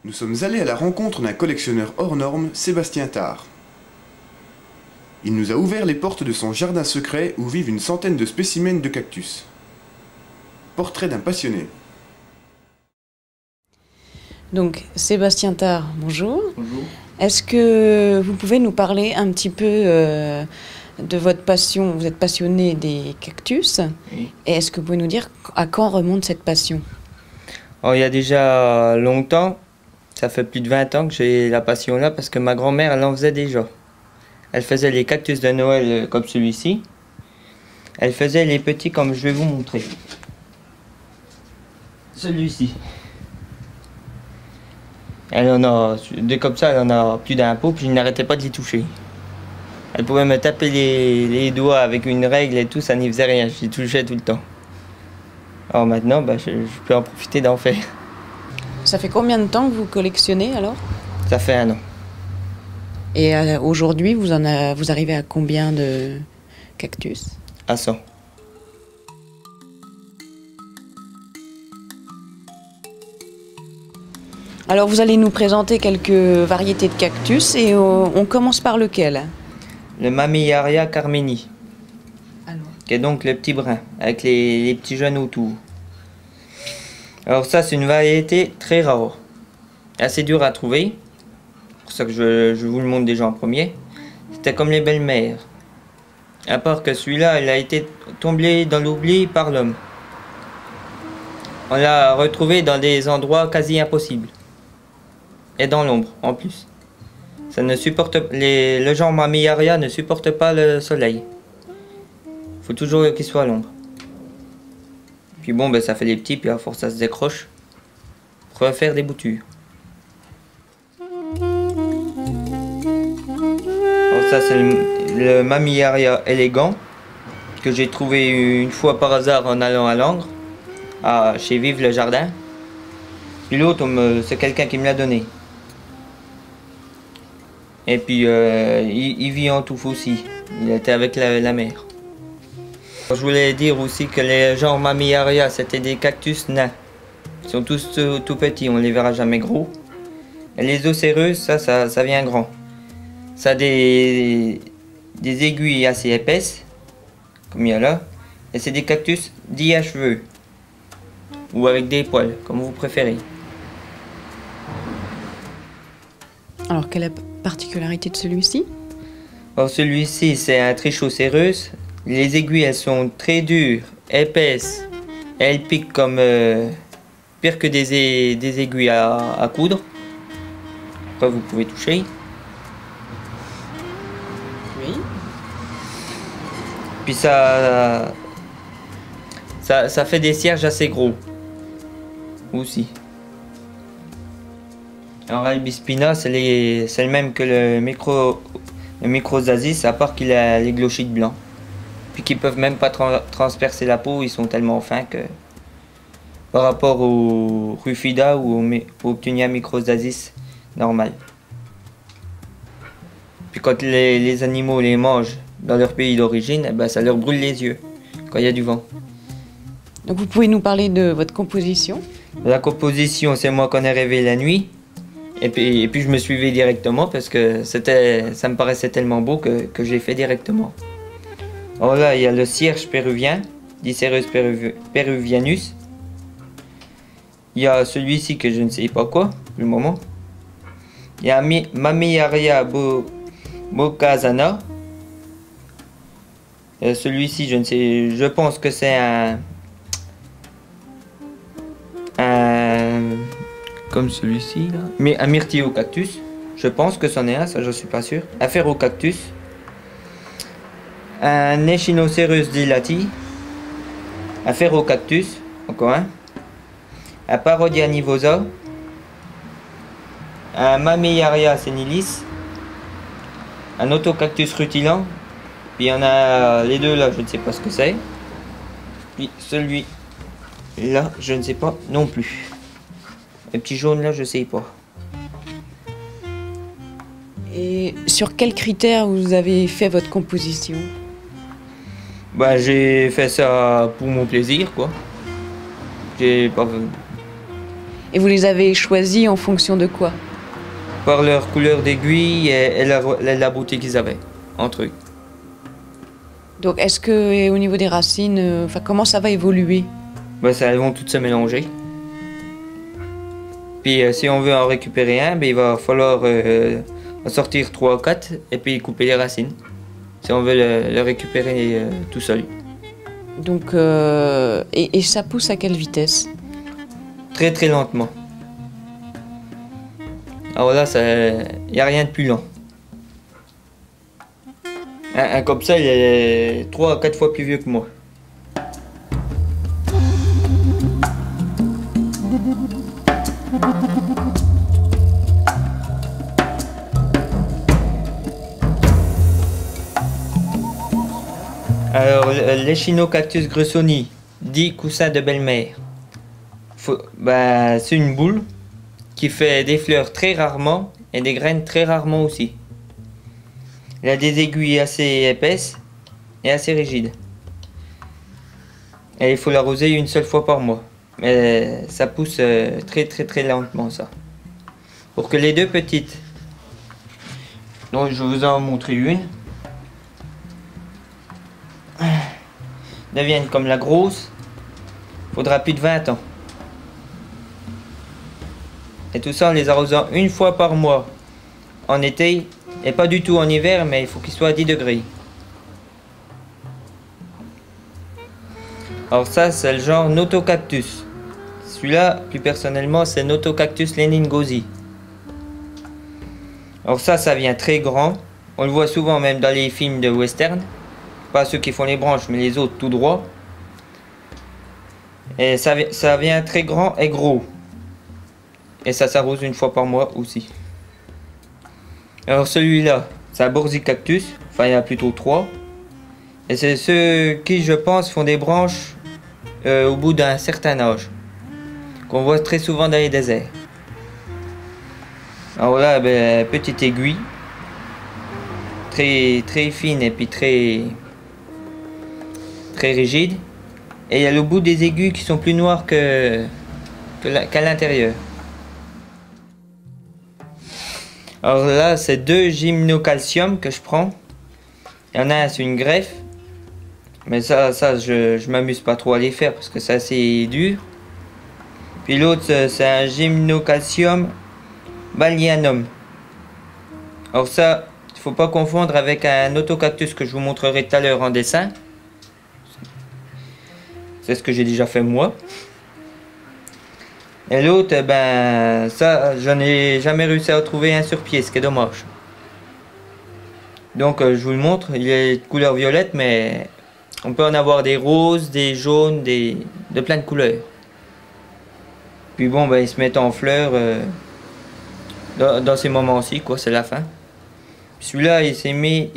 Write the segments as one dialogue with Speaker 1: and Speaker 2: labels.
Speaker 1: Nous sommes allés à la rencontre d'un collectionneur hors norme, Sébastien Tard. Il nous a ouvert les portes de son jardin secret où vivent une centaine de spécimens de cactus. Portrait d'un passionné.
Speaker 2: Donc, Sébastien Tard, bonjour.
Speaker 3: Bonjour.
Speaker 2: Est-ce que vous pouvez nous parler un petit peu de votre passion? Vous êtes passionné des cactus.
Speaker 3: Oui.
Speaker 2: Et est-ce que vous pouvez nous dire à quand remonte cette passion?
Speaker 3: Alors, il y a déjà longtemps, ça fait plus de 20 ans que j'ai la passion là parce que ma grand-mère, elle en faisait déjà. Elle faisait les cactus de Noël comme celui-ci. Elle faisait les petits comme je vais vous montrer. Celui-ci. Elle en a, des comme ça, elle en a plus d'un pot, puis je n'arrêtais pas de les toucher. Elle pouvait me taper les doigts avec une règle et tout, ça n'y faisait rien, je les touchais tout le temps. Alors maintenant, je peux en profiter d'en faire.
Speaker 2: Ça fait combien de temps que vous collectionnez alors?
Speaker 3: Ça fait 1 an.
Speaker 2: Et aujourd'hui, vous arrivez à combien de cactus?
Speaker 3: À 100.
Speaker 2: Alors vous allez nous présenter quelques variétés de cactus et on commence par lequel?
Speaker 3: Le Mamillaria carmeni,
Speaker 2: Alors.
Speaker 3: qui est donc le petit brun, avec les petits jeunes autour. Alors ça, c'est une variété très rare, assez dure à trouver. C'est pour ça que je vous le montre déjà en premier. C'était comme les belles-mères. À part que celui-là, il a été tombé dans l'oubli par l'homme. On l'a retrouvé dans des endroits quasi impossibles. Et dans l'ombre, en plus. Ça ne supporte, le genre Mamillaria ne supporte pas le soleil. Il faut toujours qu'il soit à l'ombre. Puis bon, ça fait des petits, puis à force ça se décroche. Pour refaire des boutures. Alors ça, c'est le Mamillaria élégant, que j'ai trouvé une fois par hasard en allant à Langres, chez Vive le Jardin. Puis l'autre, c'est quelqu'un qui me l'a donné. Et puis, il vit en touffe aussi. Il était avec la mère. Je voulais dire aussi que les genres Mamillaria, c'était des cactus nains. Ils sont tous tout petits, on les verra jamais gros. Et les océreuses, ça vient grand. Ça a des aiguilles assez épaisses, comme il y a là. Et c'est des cactus dits à cheveux. Ou avec des poils, comme vous préférez.
Speaker 2: Alors quelle est la particularité de celui-ci?
Speaker 3: Alors celui-ci, c'est un trichocéreuse. Les aiguilles, elles sont très dures, épaisses. Elles piquent comme pire que des aiguilles à coudre. Après, vous pouvez toucher.
Speaker 2: Oui.
Speaker 3: Puis ça fait des cierges assez gros. Aussi. Alors Albispina, c'est le même que le Microzasis, à part qu'il a les glochides blancs. Puis qu'ils peuvent même pas transpercer la peau, ils sont tellement fins que par rapport au Rufida ou au Ptunia Microzasis normal. Puis quand les animaux les mangent dans leur pays d'origine, ça leur brûle les yeux quand il y a du vent.
Speaker 2: Donc vous pouvez nous parler de votre composition?
Speaker 3: La composition, c'est moi qu'on a rêvé la nuit. Et puis je me suivais directement parce que ça me paraissait tellement beau que je l'ai fait directement. Alors là, il y a le cierge péruvien, Dicereus peruvianus. Il y a celui-ci que je ne sais pas quoi, pour le moment. Il y a Mamillaria bocazana. Celui-ci, je pense que c'est comme celui-ci là. Mais un myrtillocactus. Je pense que c'en est un, ça je suis pas sûr. Un ferrocactus. Un Echinocereus dilati. Un ferrocactus. Encore un. Un Parodia nivosa. Un Mamillaria senilis. Un Autocactus rutilant. Puis il y en a les deux là, je ne sais pas ce que c'est. Puis celui là, je ne sais pas non plus. Le petit jaune là, je sais pas.
Speaker 2: Et sur quels critères vous avez fait votre composition?
Speaker 3: J'ai fait ça pour mon plaisir, quoi. J'ai pas...
Speaker 2: Et vous les avez choisis en fonction de quoi?
Speaker 3: Par leur couleur d'aiguille et la beauté qu'ils avaient entre eux.
Speaker 2: Donc est-ce que au niveau des racines, comment ça va évoluer?
Speaker 3: Ben, elles vont toutes se mélanger. Puis si on veut en récupérer un, ben, il va falloir en sortir 3 ou 4 et puis couper les racines. Si on veut le récupérer tout seul.
Speaker 2: Donc, et ça pousse à quelle vitesse?
Speaker 3: Très très lentement. Alors là, il n'y a rien de plus lent. Un comme ça, il est 3 à 4 fois plus vieux que moi. Alors, l'Echinocactus gressoni, dit coussin de belle-mère. C'est une boule qui fait des fleurs très rarement et des graines très rarement aussi. Il a des aiguilles assez épaisses et assez rigides. Et il faut l'arroser une seule fois par mois. Mais ça pousse très très très lentement ça. Pour que les deux petites, donc je vous en montrer une, deviennent comme la grosse, faudra plus de 20 ans. Et tout ça en les arrosant une fois par mois en été et pas du tout en hiver, mais il faut qu'il soit à 10 degrés. Alors ça, c'est le genre Notocactus. Celui-là, plus personnellement, c'est Notocactus leningosi. Alors ça vient très grand. On le voit souvent même dans les films de western. Pas ceux qui font les branches, mais les autres tout droit. Et ça vient très grand et gros. Et ça s'arrose une fois par mois aussi. Alors celui-là, c'est un borzicactus. Enfin, il y en a plutôt 3. Et c'est ceux qui, je pense, font des branches au bout d'un certain âge. Qu'on voit très souvent dans les déserts. Alors là, ben, petite aiguille. Très, très fine et puis très rigide. Et il y a le bout des aiguilles qui sont plus noirs qu'à l'intérieur. Alors là, c'est 2 gymnocalcium que je prends. Il y en a un, c'est une greffe. Mais ça je m'amuse pas trop à les faire parce que c'est assez dur. Puis l'autre, c'est un gymnocalcium balianum. Alors ça, il faut pas confondre avec un Notocactus que je vous montrerai tout à l'heure en dessin. C'est ce que j'ai déjà fait moi. Et l'autre, ben ça, j'en ai jamais réussi à trouver un sur pied, ce qui est dommage. Donc je vous le montre, il est de couleur violette, mais on peut en avoir des roses, des jaunes, de plein de couleurs. Puis bon, ben ils se mettent en fleurs dans ces moments-ci, quoi, c'est la fin. Celui-là, il s'est mis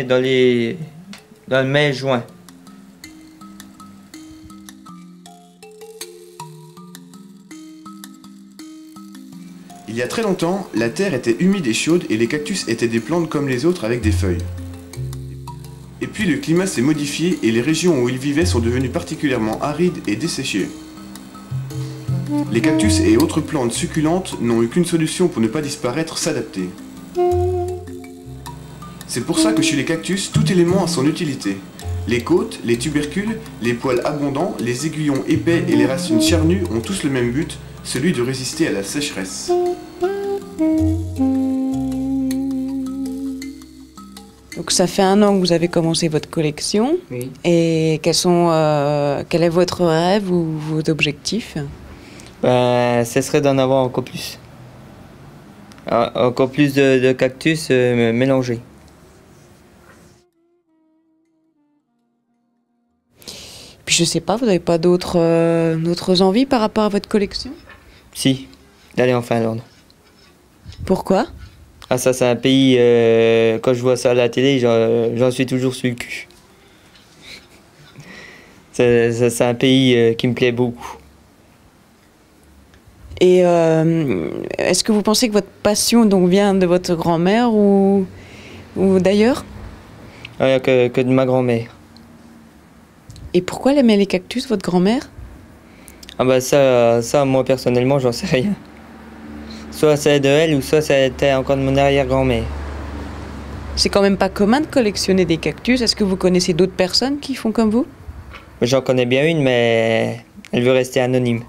Speaker 3: dans le mai-juin.
Speaker 1: Il y a très longtemps, la terre était humide et chaude et les cactus étaient des plantes comme les autres avec des feuilles. Et puis le climat s'est modifié et les régions où ils vivaient sont devenues particulièrement arides et desséchées. Les cactus et autres plantes succulentes n'ont eu qu'une solution pour ne pas disparaître, s'adapter. C'est pour ça que chez les cactus, tout élément a son utilité. Les côtes, les tubercules, les poils abondants, les aiguillons épais et les racines charnues ont tous le même but, celui de résister à la sécheresse.
Speaker 2: Donc ça fait 1 an que vous avez commencé votre collection.
Speaker 3: Oui.
Speaker 2: Et quel est votre rêve ou vos objectifs?
Speaker 3: Ben, ce serait d'en avoir encore plus. Encore plus de cactus mélangés.
Speaker 2: Puis je sais pas, vous n'avez pas d'autres envies par rapport à votre collection?
Speaker 3: Si, d'aller en Finlande.
Speaker 2: Pourquoi?
Speaker 3: Ah ça c'est un pays, quand je vois ça à la télé, j'en suis toujours sur le cul. C'est un pays qui me plaît beaucoup.
Speaker 2: Et est-ce que vous pensez que votre passion donc vient de votre grand-mère ou d'ailleurs?
Speaker 3: Que de ma grand-mère.
Speaker 2: Et pourquoi elle aimait les cactus, votre grand-mère?
Speaker 3: Ah bah ça moi personnellement, j'en sais rien. Soit c'est de elle, ou soit c'était encore de mon arrière-grand-mère.
Speaker 2: C'est quand même pas commun de collectionner des cactus. Est-ce que vous connaissez d'autres personnes qui font comme vous?
Speaker 3: J'en connais bien une, mais elle veut rester anonyme.